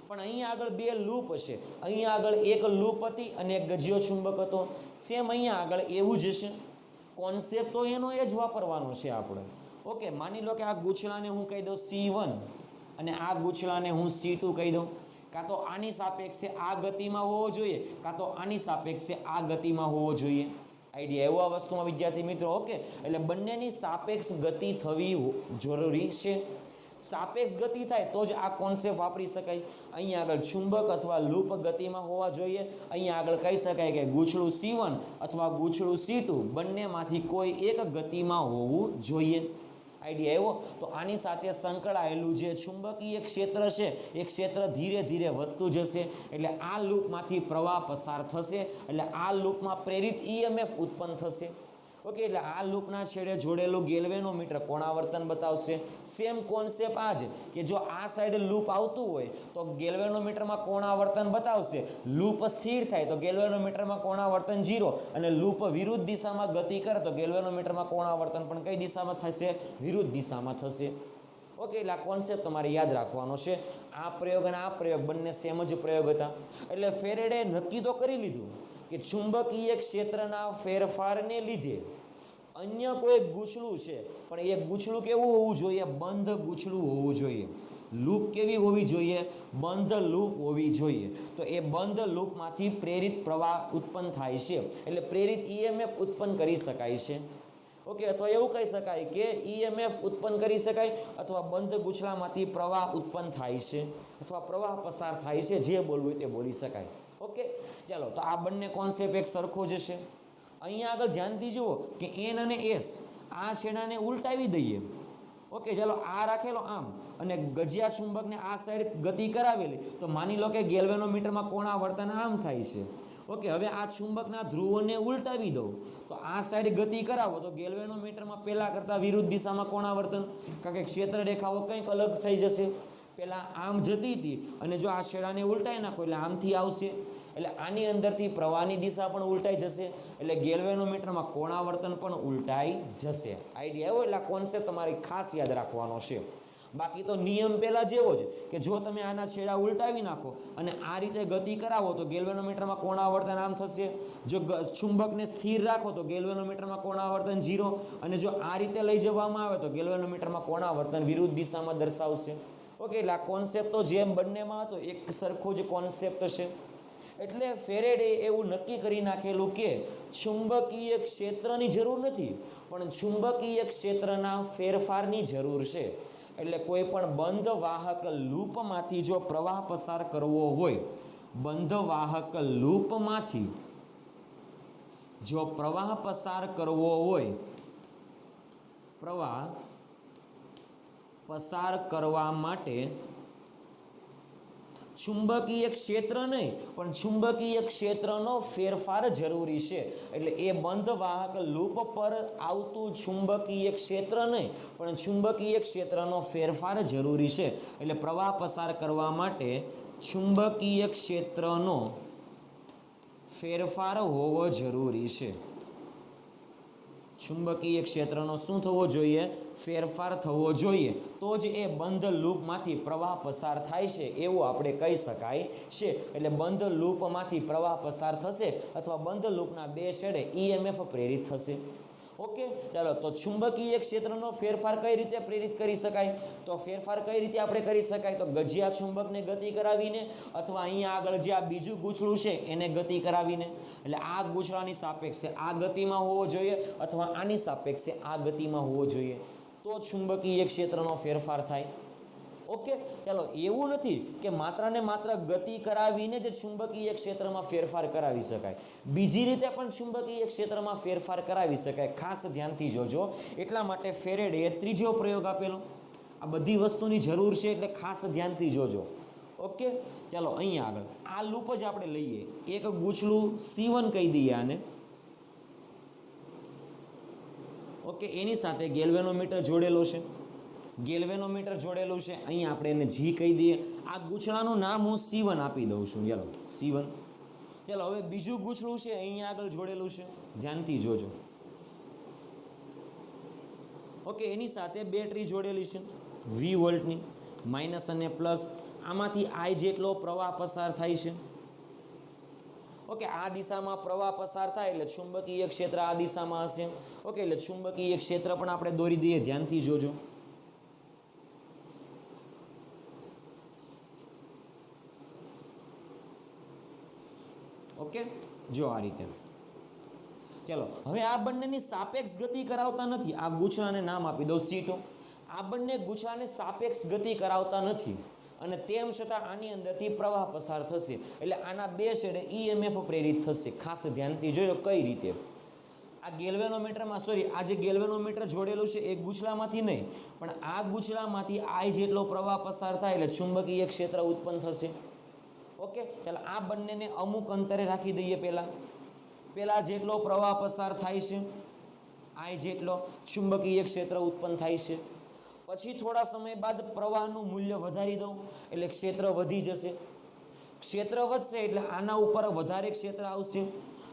પણ અહીંયા આગળ બે લૂપ હશે. અહીંયા આગળ એક લૂપ હતી અને એક ગજિયો ચુંબક હતો. સેમ અહીંયા આગળ એવું જ હશે. કોન્સેપ્ટ તો એનો એ જ વાપરવાનો છે આપણે. ઓકે, માની લો કે આ ગૂંચળાને હું કહી દઉં C1 અને આ ગૂંચળાને હું C2 કહી દઉં. કાં તો આની સાપેક્ષે આ ગતિમાં હોવો જોઈએ કાં તો આની સાપેક્ષે આ ગતિમાં હોવો જોઈએ. આઈડિયા એવો આ વસ્તુમાં વિદ્યાર્થી મિત્રો. ઓકે, એટલે બંનેની સાપેક્ષ ગતિ થવી જરૂરી છે. સાપેક્ષ ગતિ થાય તો જ આ કોન્સેપ્ટ વાપરી શકાય. અહીંયા આગળ ચુંબક અથવા લૂપ ગતિમાં હોવા જોઈએ. અહીંયા આગળ કહી શકાય કે ગૂંચળું C1 અથવા ગૂંચળું C2 બંનેમાંથી કોઈ એક ગતિમાં હોવું જોઈએ. આઈડિયા આવ્યો? તો આની સાથે સંકળાયેલું જે ચુંબકીય ક્ષેત્ર છે એ ક્ષેત્ર ધીરે ધીરે વધતું જશે, એટલે આ લૂપમાંથી પ્રવાહ પસાર થશે, એટલે આ લૂપમાં પ્રેરિત ઈએમએફ ઉત્પન્ન થશે. ઓકે, એટલે આ લૂપના છેડે જોડેલું ગેલ્વેનોમીટર કોણાવર્તન બતાવશે. સેમ કોન્સેપ્ટ આ જ કે જો આ સાઈડ લૂપ આવતું હોય તો ગેલ્વેનોમીટરમાં કોણાવર્તન બતાવશે. લૂપ સ્થિર થાય તો ગેલ્વેનોમીટરમાં કોણાવર્તન 0, અને લૂપ વિરુદ્ધ દિશામાં ગતિ કરે તો ગેલ્વેનોમીટરમાં કોણાવર્તન પણ કઈ દિશામાં થશે? વિરુદ્ધ દિશામાં થશે. ઓકે, એટલે આ કોન્સેપ્ટ તમારે યાદ રાખવાનો છે. આ પ્રયોગ અને આ પ્રયોગ બંને સેમ જ પ્રયોગ હતા. એટલે ફેરેડે નક્કી તો કરી લીધું કે ચુંબકીય ક્ષેત્રના ફેરફારને લીધે અન્ય કોઈ ગૂંચળું છે, પણ એ ગૂંચળું કેવું હોવું જોઈએ? બંધ ગૂંચળું હોવું જોઈએ. લૂપ કેવી હોવી જોઈએ? બંધ લૂપ હોવી જોઈએ. તો એ બંધ લૂપમાંથી પ્રેરિત પ્રવાહ ઉત્પન્ન થાય છે, એટલે પ્રેરિત ઈએમએફ ઉત્પન્ન કરી શકાય છે. ઓકે, અથવા એવું કહી શકાય કે ઈએમએફ ઉત્પન્ન કરી શકાય, અથવા બંધ ગૂંચળામાંથી પ્રવાહ ઉત્પન્ન થાય છે, અથવા પ્રવાહ પસાર થાય છે. જે બોલવું તે બોલી શકાય. ઓકે, ચાલો, તો આ બંને કોન્સેપ્ટ એક સરખો જ છે. અહીંયા આગળ ધ્યાનથી જુઓ કે એન અને એસ આ છેડાને ઉલટાવી દઈએ. ઓકે, ચાલો, આ રાખેલો આમ અને ગજિયા ચુંબકને આ સાઈડ ગતિ કરાવેલી, તો માની લો કે ગેલ્વેનોમીટરમાં કોણાવર્તન આમ થાય છે. ઓકે, હવે આ ચુંબકના ધ્રુવોને ઉલટાવી દઉં તો આ સાઈડ ગતિ કરાવો તો ગેલ્વેનોમીટરમાં પહેલાં કરતાં વિરુદ્ધ દિશામાં કોણાવર્તન, કારણ કે ક્ષેત્ર રેખાઓ કંઈક અલગ થઈ જશે. પહેલાં આમ જતી હતી અને જો આ છેડાને ઉલટાઈ નાખો એટલે આમથી આવશે, એટલે આની અંદરથી પ્રવાહની દિશા પણ ઉલટાઈ જશે, એટલે ગેલ્વેનોમીટરમાં કોણાવર્તન પણ ઉલટાઈ જશે. આઈડિયા આવ્યો? એટલે આ કોન્સેપ્ટ તમારે ખાસ યાદ રાખવાનો છે. બાકી તો નિયમ પહેલાં જેવો જ કે જો તમે આના છેડા ઉલટાવી નાખો અને આ રીતે ગતિ કરાવો તો ગેલ્વેનોમીટરમાં કોણાવર્તન આમ થશે. જો ચુંબકને સ્થિર રાખો તો ગેલ્વેનોમીટરમાં કોણાવર્તન 0, અને જો આ રીતે લઈ જવામાં આવે તો ગેલ્વેનોમીટરમાં કોણાવર્તન વિરુદ્ધ દિશામાં દર્શાવશે. ઓકે, એટલે આ કોન્સેપ્ટ તો જેમ બંનેમાં હતો એક સરખો જ કોન્સેપ્ટ છે. એટલે ફેરેડે એવું નક્કી કરી નાખેલું કે ચુંબકીય ક્ષેત્રની જરૂર નથી, પણ ચુંબકીય ક્ષેત્રના ફેરફારની જરૂર છે. એટલે કોઈ પણ બંધ વાહક લૂપમાંથી જો પ્રવાહ પસાર કરવો હોય, બંધ વાહક લૂપમાંથી જો પ્રવાહ પસાર કરવો હોય, પ્રવાહ પસાર કરવા માટે ચુંબકીય ક્ષેત્ર નહીં પણ ચુંબકીય ક્ષેત્રનો ફેરફાર જરૂરી છે. એટલે એ બંધ વાહક લૂપ પર આવતું ચુંબકીય ક્ષેત્ર નહીં પણ ચુંબકીય ક્ષેત્રનો ફેરફાર જરૂરી છે. એટલે પ્રવાહ પસાર કરવા માટે ચુંબકીય ક્ષેત્રનો ફેરફાર હોવો જરૂરી છે. ચુંબકીય ક્ષેત્રનો શું થવો જોઈએ? ફેરફાર થવો જોઈએ, તો જ એ બંધ લૂપમાંથી પ્રવાહ પસાર થાય છે એવું આપણે કહી શકાય છે. એટલે બંધ લૂપમાંથી પ્રવાહ પસાર થશે અથવા બંધ લૂપના બે છેડે ઈએમએફ પ્રેરિત થશે. ઓકે, ચાલો, તો ચુંબકીય ક્ષેત્રનો ફેરફાર કઈ રીતે પ્રેરિત કરી શકાય? તો ફેરફાર કઈ રીતે આપણે કરી શકાય? તો ગજિયા ચુંબકને ગતિ કરાવીને, અથવા અહીંયા આગળ જે આ બીજું ગૂંચળું છે એને ગતિ કરાવીને. એટલે આ ગૂંચળાની સાપેક્ષે આ ગતિમાં હોવો જોઈએ, અથવા આની સાપેક્ષે આ ગતિમાં હોવો જોઈએ, તો ચુંબકીય ક્ષેત્રનો ફેરફાર થાય. ઓકે, ચાલો, એવું નથી કે માત્ર ને માત્ર ગતિ કરાવીને જ ચુંબકીય ક્ષેત્રમાં ફેરફાર કરાવી શકાય. બીજી રીતે પણ ચુંબકીય ક્ષેત્રમાં ફેરફાર કરાવી શકાય. ખાસ ધ્યાનથી જોજો. એટલા માટે ફેરેડે ત્રીજો પ્રયોગ આપેલો. આ બધી વસ્તુની જરૂર છે એટલે ખાસ ધ્યાનથી જોજો. ઓકે, ચાલો, અહીંયા આગળ આ લૂપ જ આપણે લઈએ. એક ગૂંચળું C1 કહી દઈએ આને. ઓકે, એની સાથે ગેલ્વેનોમીટર જોડેલો છે. ગેલ્વેનોમીટર જોડેલું છે. અહીંયા આપણે એને G કહી દઈએ. આ ગૂંચળાનું નામ હું C1 આપી દઉં છું. ચાલો, C1. ચાલો, હવે બીજું ગૂંચળું છે અહીંયા આગળ જોડેલું છે, ધ્યાનથી જોજો. ઓકે, એની સાથે બેટરી જોડેલી છે V વોલ્ટની, માઇનસ અને પ્લસ. આમાંથી I જેટલો પ્રવાહ પસાર થાય છે. ઓકે, આ દિશામાં પ્રવાહ પસાર થાય એટલે ચુંબકીય ક્ષેત્ર આ દિશામાં હશે. ઓકે, એટલે ચુંબકીય ક્ષેત્ર પણ આપણે દોરી દઈએ, ધ્યાનથી જોજો. ઓકે, જો આ રીતે. ચલો, હવે આ બંનેની સાપેક્ષ ગતિ કરાવતા નથી. આ ગૂંચળાને નામ આપી દઉં C2. આ બંને ગૂંચળાને સાપેક્ષ ગતિ કરાવતા નથી, અને તેમ છતાં આની અંદરથી પ્રવાહ પસાર થશે. એટલે આના બે છેડે ઈએમએફ પ્રેરિત થશે. ખાસ ધ્યાનથી જોયો કઈ રીતે. આ ગેલ્વેનોમીટરમાં આ જે ગેલ્વેનોમીટર જોડેલું છે એ ગૂંચળામાંથી નહીં, પણ આ ગૂંચળામાંથી I જેટલો પ્રવાહ પસાર થાય એટલે ચુંબકીય ક્ષેત્ર ઉત્પન્ન થશે. ઓકે, ચાલો આ બંનેને અમુક અંતરે રાખી દઈએ. પહેલા જેટલો પ્રવાહ પસાર થાય છે I જેટલો ચુંબકીય ક્ષેત્ર ઉત્પન્ન થાય છે. પછી થોડા સમય બાદ પ્રવાહનું મૂલ્ય વધારી દઉં એટલે ક્ષેત્ર વધી જશે. ક્ષેત્ર વધશે એટલે આના ઉપર વધારે ક્ષેત્ર આવશે,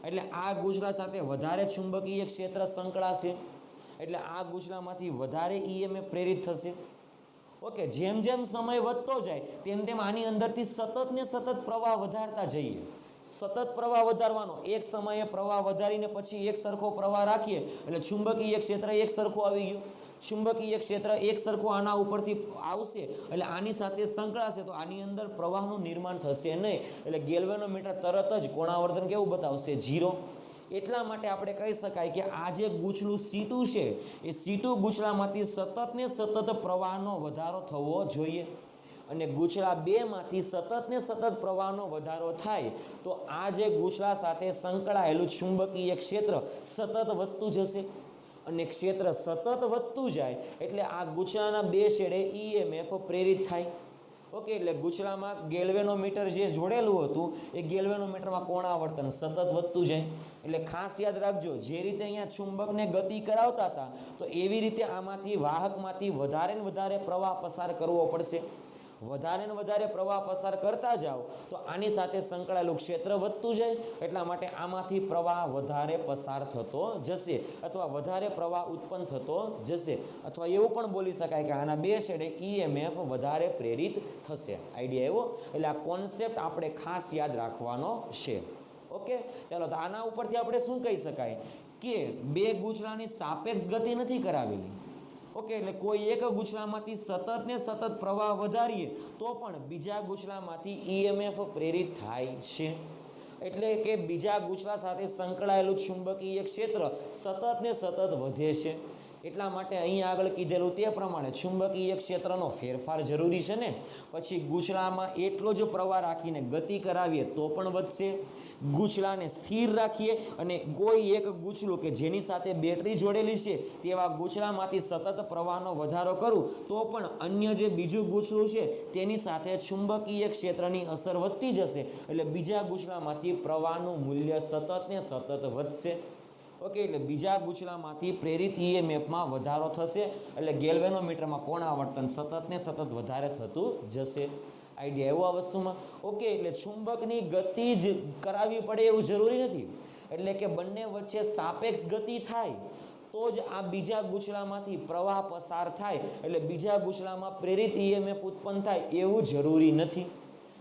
એટલે આ ગૂંચળા સાથે વધારે ચુંબકીય ક્ષેત્ર સંકળાશે, એટલે આ ગૂંચળામાંથી વધારે EMF પ્રેરિત થશે. ઓકે, જેમ જેમ સમય વધતો જાય તેમ તેમ આની અંદરથી સતત ને સતત પ્રવાહ વધારતા જઈએ. સતત પ્રવાહ વધારવાનો, એક સમયે પ્રવાહ વધારીને પછી એક સરખો પ્રવાહ રાખીએ એટલે ચુંબકીય ક્ષેત્ર એક સરખું આવી ગયું. ચુંબકીય ક્ષેત્ર એક સરખું આના ઉપરથી આવશે એટલે આની સાથે સંકળાશે તો આની અંદર પ્રવાહનું નિર્માણ થશે નહીં, એટલે ગેલ્વેનોમીટર તરત જ કોણાવર્તન કેવું બતાવશે? 0. એટલા માટે આપણે કહી શકાય કે આ જે ગૂંચળું C2 છે એ C2 ગૂંચળામાંથી સતત ને સતત પ્રવાહનો વધારો થવો જોઈએ, અને ગૂંચળા 2 માંથી સતત ને સતત પ્રવાહનો વધારો થાય તો આ જે ગૂંચળા સાથે સંકળાયેલું ચુંબકીય ક્ષેત્ર સતત વધતું જશે, અને ક્ષેત્ર સતત વધતું જાય એટલે આ ગૂંચળાના 2 છેડે EMF પ્રેરિત થાય. ઓકે, એટલે ગૂંચળામાં ગેલ્વેનોમીટર જે જોડેલું હતું એ ગેલ્વેનોમીટરમાં કોણાવર્તન સતત વધતું જાય. એટલે ખાસ યાદ રાખજો, જે રીતે અહીંયા ચુંબકને ગતિ કરાવતા હતા તો એવી રીતે આમાંથી વાહકમાંથી વધારે ને વધારે પ્રવાહ પસાર કરવો પડશે. વધારે ને વધારે પ્રવાહ પસાર કરતા જાઓ તો આની સાથે સંકળાયેલું ક્ષેત્ર વધતું જાય, એટલા માટે આમાંથી પ્રવાહ વધારે પસાર થતો જશે અથવા વધારે પ્રવાહ ઉત્પન્ન થતો જશે, અથવા એવું પણ બોલી શકાય કે આના 2 છેડે EMF વધારે પ્રેરિત થશે. આઈડિયા એવો, એટલે આ કોન્સેપ્ટ આપણે ખાસ યાદ રાખવાનો છે. ઓકે, ચાલો તો આના ઉપરથી આપણે શું કહી શકાય કે 2 ગૂંચળાની સાપેક્ષ ગતિ નથી કરાવેલી. ઓકે, એટલે કોઈ એક ગૂંચળામાંથી સતત ને સતત પ્રવાહ વધારીએ તો પણ બીજા ગૂંચળામાંથી EMF પ્રેરિત થાય છે, એટલે કે બીજા ગૂંચળા સાથે સંકળાયેલું ચુંબકીય ક્ષેત્ર સતત ને સતત વધે છે. એટલા માટે અહીં આગળ કીધેલું તે પ્રમાણે ચુંબકીય ક્ષેત્રનો ફેરફાર જરૂરી છે ને. પછી ગૂંચળામાં એટલો જ પ્રવાહ રાખીને ગતિ કરાવીએ તો પણ વધશે, ગૂંચળાને સ્થિર રાખીએ અને કોઈ એક ગૂંચળું કે જેની સાથે બેટરી જોડેલી છે તેવા ગૂંચળામાંથી સતત પ્રવાહનો વધારો કરું તો પણ અન્ય જે બીજું ગૂંચળું છે તેની સાથે ચુંબકીય ક્ષેત્રની અસર વધતી જશે, એટલે બીજા ગૂંચળામાંથી પ્રવાહનું મૂલ્ય સતત ને સતત વધશે. ઓકે, એટલે બીજા ગૂંચળામાંથી પ્રેરિત EMFમાં વધારો થશે, એટલે ગેલ્વેનોમીટરમાં કોણાવર્તન સતત ને સતત વધારે થતું જશે. આઈડિયા એવું આ વસ્તુમાં. ઓકે, એટલે ચુંબકની ગતિ જ કરાવવી પડે એવું જરૂરી નથી, એટલે કે બંને વચ્ચે સાપેક્ષ ગતિ થાય તો જ આ બીજા ગૂંચળામાંથી પ્રવાહ પસાર થાય, એટલે બીજા ગૂંચળામાં પ્રેરિત EMF ઉત્પન્ન થાય એવું જરૂરી નથી.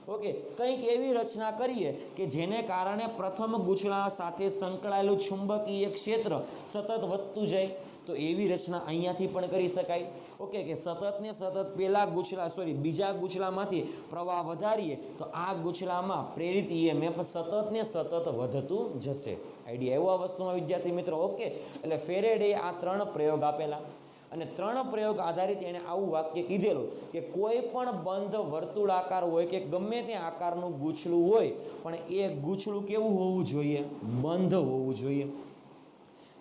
ઓકે, કંઈક એવી રચના કરીએ કે જેને કારણે પ્રથમ ગૂંચળા સાથે સંકળાયેલું ચુંબકીય ક્ષેત્ર સતત વધતું જાય, તો એવી રચના અહીંયાથી પણ કરી શકાય. ઓકે, કે સતત ને સતત બીજા ગૂંચળામાંથી પ્રવાહ વધારીએ તો આ ગૂંચળામાં પ્રેરિત EMF સતત ને સતત વધતું જશે. આઈડિયા એવો આ વસ્તુમાં વિદ્યાર્થી મિત્રો. ઓકે, એટલે ફેરેડે આ 3 પ્રયોગ આપેલા અને 3 પ્રયોગ આધારિત એને આવું વાક્ય કીધેલું કે કોઈ પણ બંધ વર્તુળાકાર હોય કે ગમે તે આકારનું ગૂંચળું હોય પણ એ ગૂંચળું કેવું હોવું જોઈએ? બંધ હોવું જોઈએ.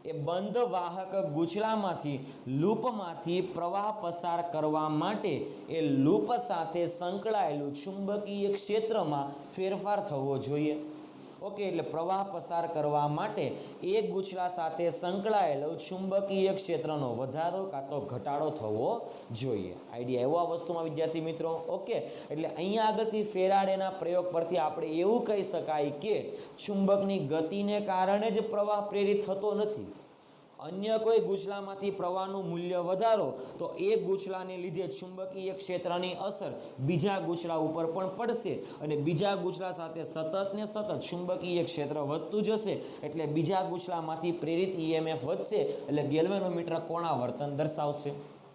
એ બંધ વાહક ગૂંચળામાંથી લૂપમાંથી પ્રવાહ પસાર કરવા માટે એ લૂપ સાથે સંકળાયેલું ચુંબકીય ક્ષેત્રમાં ફેરફાર થવો જોઈએ. ઓકે, એટલે પ્રવાહ પસાર કરવા માટે એક ગૂંચળા સાથે સંકળાયેલો ચુંબકીય ક્ષેત્રનો વધારો કાં તો ઘટાડો થવો જોઈએ. આઈડિયા એવો આ વસ્તુમાં વિદ્યાર્થી મિત્રો. ઓકે, એટલે અહીંયા આગળથી ફેરાડેના પ્રયોગ પરથી આપણે એવું કહી શકાય કે ચુંબકની ગતિને કારણે જ પ્રવાહ પ્રેરિત થતો નથી. અન્ય કોઈ ગૂંચળામાંથી પ્રવાહનું મૂલ્ય વધારો તો એ ગૂંચળાને લીધે ચુંબકીય ક્ષેત્રની અસર બીજા ગૂંચળા ઉપર પણ પડશે, અને બીજા ગૂંચળા સાથે સતત ને સતત ચુંબકીય ક્ષેત્ર વધતું જશે, એટલે બીજા ગૂંચળામાંથી પ્રેરિત EMF વધશે, એટલે ગેલ્વેનોમીટર કોણાવર્તન દર્શાવશે.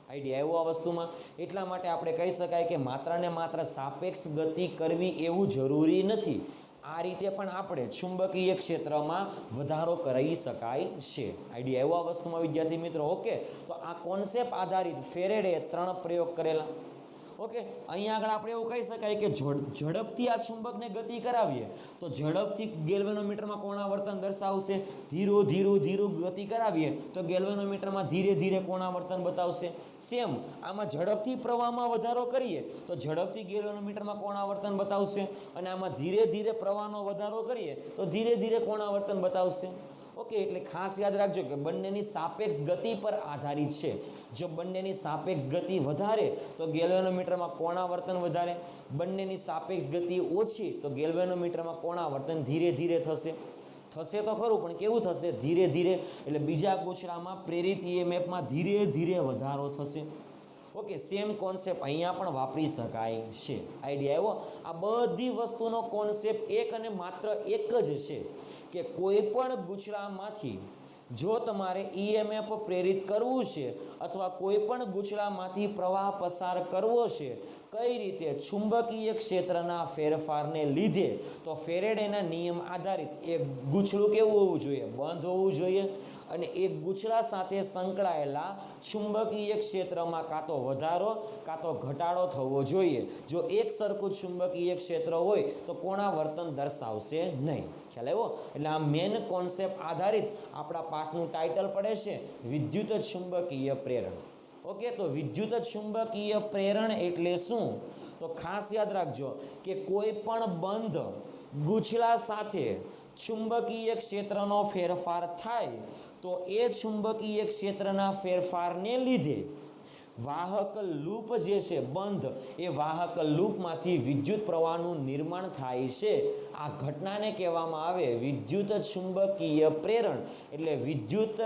આઈડિયા એવો આ વસ્તુમાં. એટલા માટે આપણે કહી શકાય કે માત્ર ને માત્ર સાપેક્ષ ગતિ કરવી એવું જરૂરી નથી. આ રીતે પણ આપણે ચુંબકીય ક્ષેત્રમાં વધારો કરી શકાય છે. આઈડિયા એવો આ વસ્તુમાં વિદ્યાર્થી મિત્રો. ઓકે, તો આ કોન્સેપ્ટ આધારિત ફેરેડે 3 પ્રયોગ કરેલા. ઓકે, અહીંયા આગળ આપણે એવું કહી શકાય કે ઝડપથી આ ચુંબકને ગતિ કરાવીએ તો ઝડપથી ગેલ્વેનોમીટરમાં કોણાવર્તન દર્શાવશે. ધીરું ધીરું ધીરું ગતિ કરાવીએ તો ગેલ્વેનોમીટરમાં ધીરે ધીરે કોણાવર્તન બતાવશે. સેમ આમાં ઝડપથી પ્રવાહમાં વધારો કરીએ તો ઝડપથી ગેલ્વેનોમીટરમાં કોણાવર્તન બતાવશે, અને આમાં ધીરે ધીરે પ્રવાહનો વધારો કરીએ તો ધીરે ધીરે કોણાવર્તન બતાવશે. ઓકે, એટલે ખાસ યાદ રાખજો કે બંનેની સાપેક્ષ ગતિ પર આધારિત છે. જો બંનેની સાપેક્ષ ગતિ વધારે તો ગેલ્વેનોમીટરમાં કોણાવર્તન વધારે, બંનેની સાપેક્ષ ગતિ ઓછી તો ગેલ્વેનોમીટરમાં કોણાવર્તન ધીરે ધીરે થશે. થશે તો ખરું, પણ કેવું થશે? ધીરે ધીરે. એટલે બીજા ગૂંચળામાં પ્રેરિત ઈએમએફમાં ધીરે ધીરે વધારો થશે. ઓકે, સેમ કોન્સેપ્ટ અહીંયા પણ વાપરી શકાય છે. આઈડિયા આવ્યો? આ બધી વસ્તુનો કોન્સેપ્ટ એક અને માત્ર એક જ છે કે કોઈ પણ ગૂંચળામાંથી જો તમારે ઈએમએફ પ્રેરિત કરવું છે અથવા કોઈ પણ ગૂંચળામાંથી પ્રવાહ પસાર કરવો છે, કઈ રીતે? ચુંબકીય ક્ષેત્રના ફેરફારને લીધે. તો ફેરેડેના નિયમ આધારિત એક ગૂંચળું કેવું હોવું જોઈએ? બંધ હોવું જોઈએ, અને એક ગૂંચળા સાથે સંકળાયેલા ચુંબકીય ક્ષેત્રમાં કાં તો વધારો કાં તો ઘટાડો થવો જોઈએ. જો એક સરખું ચુંબકીય ક્ષેત્ર હોય તો કોણાવર્તન દર્શાવશે નહીં. ખ્યાલ આવ્યો? એટલે આ મેન કોન્સેપ્ટ આધારિત આપણા પાઠનું ટાઇટલ પડે છે વિદ્યુત ચુંબકીય પ્રેરણ. ઓકે, તો વિદ્યુત ચુંબકીય પ્રેરણ એટલે શું? તો ખાસ યાદ રાખજો કે કોઈ પણ બંધ ગૂંચળા સાથે ચુંબકીય ક્ષેત્રનો ફેરફાર થાય તો એ ચુંબકીય ક્ષેત્રના ફેરફારને લીધે વાહક લૂપ જે છે બંધ, એ વાહક લૂપમાંથી વિદ્યુત પ્રવાહનું નિર્માણ થાય છે. આ ઘટનાને કહેવામાં આવે વિદ્યુત ચુંબકીય પ્રેરણ. એટલે વિદ્યુત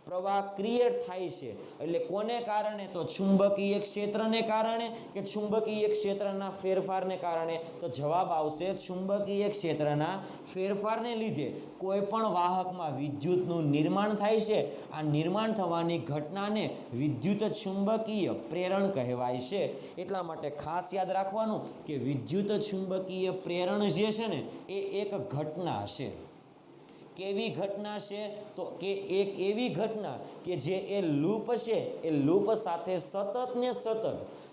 પ્રવાહ ક્રિએટ થાય છે. એટલે કોને કારણે? તો ચુંબકીય ક્ષેત્રને કારણે કે ચુંબકીય ક્ષેત્રના ફેરફારને કારણે? તો જવાબ આવશે ચુંબકીય ક્ષેત્રના ફેરફારને લીધે કોઈ પણ વાહકમાં વિદ્યુતનું નિર્માણ થાય છે. આ નિર્માણ થવાની ઘટનાને વિદ્યુત ચુંબકીય પ્રેરણ કહેવાય છે. એટલા માટે ખાસ યાદ રાખવાનું કે વિદ્યુત ચુંબકીય પ્રેરણ જે છે ને એ એક ઘટના છે. કેવી ઘટના છે? તો કે એક એવી ઘટના કે જે એ લૂપ છે, એ લૂપ સાથે સતત ને સતત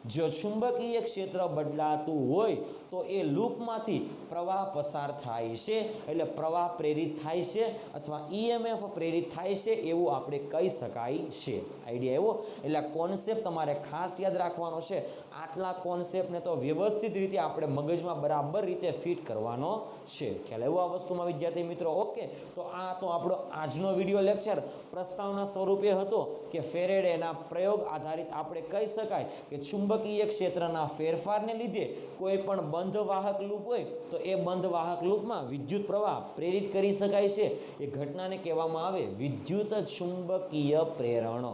જો ચુંબકીય ક્ષેત્ર બદલાતું હોય તો એ લૂપમાંથી પ્રવાહ પસાર થાય છે. એટલે પ્રવાહ પ્રેરિત થાય છે અથવા ઈએમએફ પ્રેરિત થાય છે એવું આપણે કહી શકાય છે. આઈડિયા એવો? એટલે કોન્સેપ્ટ તમારે ખાસ યાદ રાખવાનો છે. આટલા કોન્સેપ્ટને તો વ્યવસ્થિત રીતે આપણે મગજમાં બરાબર રીતે ફિટ કરવાનો છે. ખ્યાલ આવ્યો આ વસ્તુમાં વિદ્યાર્થી મિત્રો? ઓકે, તો આ તો આપણો આજનો વિડીયો લેક્ચર પ્રસ્તાવના સ્વરૂપે હતો કે ફેરેડેના પ્રયોગ આધારિત આપણે કહી શકાય કે ચુંબકીય ક્ષેત્રના ફેરફારને લીધે કોઈ પણ બંધ વાહક લૂપ હોય તો એ બંધ વાહક લૂપમાં વિદ્યુત પ્રવાહ પ્રેરિત કરી શકાય છે. એ ઘટનાને કહેવામાં આવે વિદ્યુત ચુંબકીય પ્રેરણ.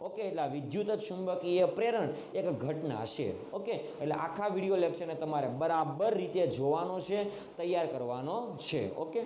ઓકે, એટલે વિદ્યુત ચુંબકીય પ્રેરણ એક ઘટના છે. ઓકે, એટલે આખા વિડીયો લેક્ચરને તમારે બરાબર રીતે જોવાનો છે, તૈયાર કરવાનો છે. ઓકે.